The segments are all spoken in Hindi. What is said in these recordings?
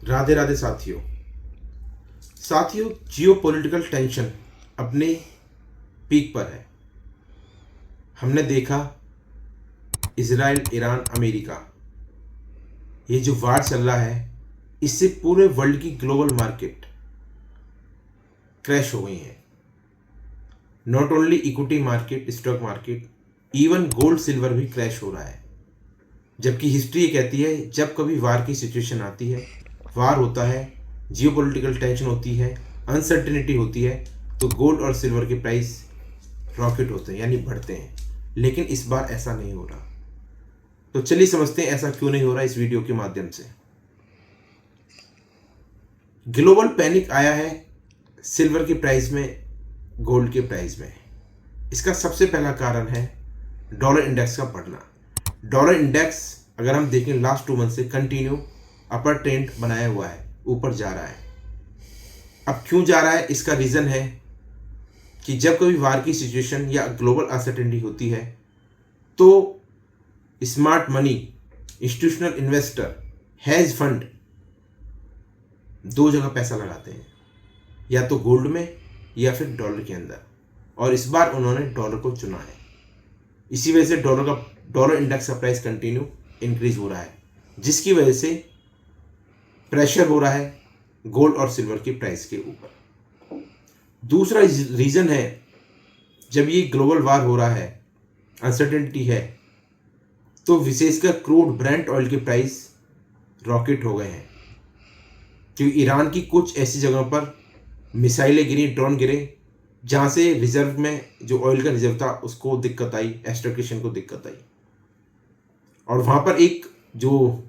राधे राधे साथियों। जियो पॉलिटिकल टेंशन अपने पीक पर है। हमने देखा इजराइल, ईरान, अमेरिका, ये जो वार चल रहा है, इससे पूरे वर्ल्ड की ग्लोबल मार्केट क्रैश हो गई है। Not only equity market, stock market, even gold silver भी क्रैश हो रहा है। जबकि हिस्ट्री ये कहती है जब कभी वार की सिचुएशन आती है, वार होता है, जियोपॉलिटिकल टेंशन होती है, अनसर्टेनिटी होती है, तो गोल्ड और सिल्वर के प्राइस रॉकेट होते हैं, यानी बढ़ते हैं। लेकिन इस बार ऐसा नहीं हो रहा। तो चलिए समझते हैं ऐसा क्यों नहीं हो रहा इस वीडियो के माध्यम से। ग्लोबल पैनिक आया है सिल्वर के प्राइस में, गोल्ड के प्राइस में। इसका सबसे पहला कारण है डॉलर इंडेक्स का बढ़ना। डॉलर इंडेक्स अगर हम देखें लास्ट 2 मंथ से कंटिन्यू अपर ट्रेंड बनाया हुआ है, ऊपर जा रहा है। अब क्यों जा रहा है, इसका रीज़न है कि जब कभी वार की सिचुएशन या ग्लोबल अनसर्टेनिटी होती है तो smart money, institutional investor, hedge fund 2 जगह पैसा लगाते हैं, या तो गोल्ड में या फिर डॉलर के अंदर। और इस बार उन्होंने डॉलर को चुना है। इसी वजह से डॉलर इंडेक्स का प्राइस कंटिन्यू इंक्रीज हो रहा है, जिसकी वजह से प्रेशर हो रहा है गोल्ड और सिल्वर के प्राइस के ऊपर। दूसरा रीज़न है, जब ये ग्लोबल वार हो रहा है, अनसर्टेनिटी है, तो विशेषकर क्रूड ब्रेंट ऑयल के प्राइस रॉकेट हो गए हैं। क्योंकि ईरान की कुछ ऐसी जगहों पर मिसाइलें गिरी, ड्रोन गिरे, जहाँ से रिजर्व में जो ऑयल का रिजर्व था उसको दिक्कत आई, एक्सट्रैक्शन को दिक्कत आई। और वहाँ पर एक जो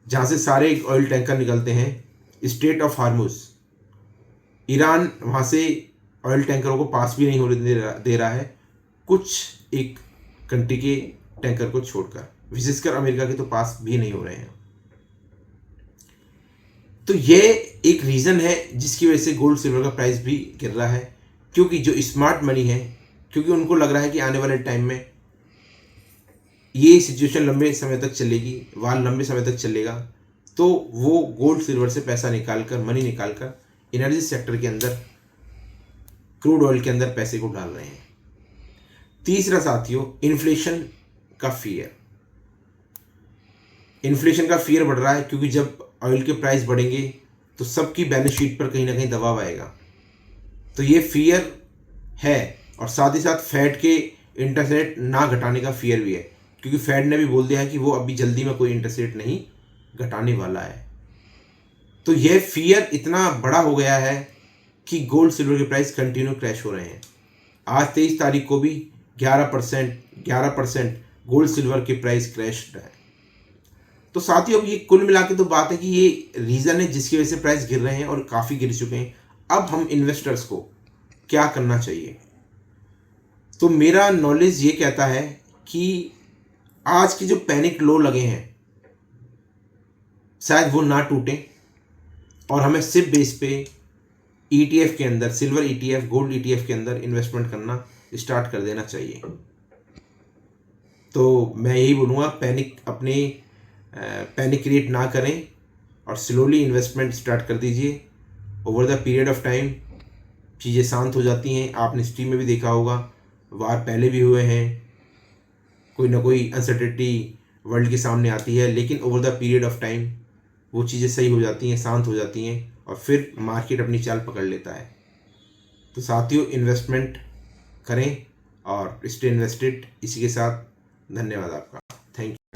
जहाँ से सारे ऑयल टैंकर निकलते हैं, स्ट्रेट ऑफ हार्मुज, ईरान वहाँ से ऑयल टैंकरों को पास भी नहीं होने दे रहा है, कुछ एक कंट्री के टैंकर को छोड़कर, विशेषकर अमेरिका के तो पास भी नहीं हो रहे हैं। तो ये एक रीज़न है जिसकी वजह से गोल्ड सिल्वर का प्राइस भी गिर रहा है। क्योंकि जो स्मार्ट मनी है, क्योंकि उनको लग रहा है कि आने वाले टाइम में ये सिचुएशन लंबे समय तक चलेगी, वार लंबे समय तक चलेगा, तो वो गोल्ड सिल्वर से पैसा निकालकर, मनी निकालकर एनर्जी सेक्टर के अंदर, क्रूड ऑयल के अंदर पैसे को डाल रहे हैं। तीसरा साथियों, इन्फ्लेशन का फियर। इन्फ्लेशन का फियर बढ़ रहा है क्योंकि जब ऑयल के प्राइस बढ़ेंगे तो सबकी बैलेंस शीट पर कहीं ना कहीं दबाव आएगा। तो ये फियर है, और साथ ही साथ फेड के इंटरेस्ट रेट ना घटाने का फियर भी है, क्योंकि फेड ने भी बोल दिया है कि वो अभी जल्दी में कोई इंटरेस्ट रेट नहीं घटाने वाला है। तो यह फियर इतना बड़ा हो गया है कि गोल्ड सिल्वर के प्राइस कंटिन्यू क्रैश हो रहे हैं। आज 23 तारीख को भी 11% गोल्ड सिल्वर के प्राइस क्रैश है। तो साथियों, ये कुल मिला के तो बात है कि ये रीज़न है जिसकी वजह से प्राइस गिर रहे हैं और काफ़ी गिर चुके हैं। अब हम इन्वेस्टर्स को क्या करना चाहिए? तो मेरा नॉलेज ये कहता है कि आज के जो पैनिक लो लगे हैं, शायद वो ना टूटें, और हमें सिर्फ बेस पे ETF के अंदर, सिल्वर ETF, गोल्ड ETF के अंदर इन्वेस्टमेंट करना स्टार्ट कर देना चाहिए। तो मैं यही बोलूँगा, पैनिक क्रिएट ना करें और स्लोली इन्वेस्टमेंट स्टार्ट कर दीजिए। Over the period of time चीज़ें शांत हो जाती हैं। आपने हिस्ट्री में भी देखा होगा, वार पहले भी हुए हैं, कोई ना कोई अनसर्टेनिटी वर्ल्ड के सामने आती है, लेकिन over the period of time वो चीज़ें सही हो जाती हैं, शांत हो जाती हैं, और फिर मार्केट अपनी चाल पकड़ लेता है। तो साथियों, इन्वेस्टमेंट करें और स्टे इन्वेस्टेड। इसी के साथ धन्यवाद आपका। Thank you.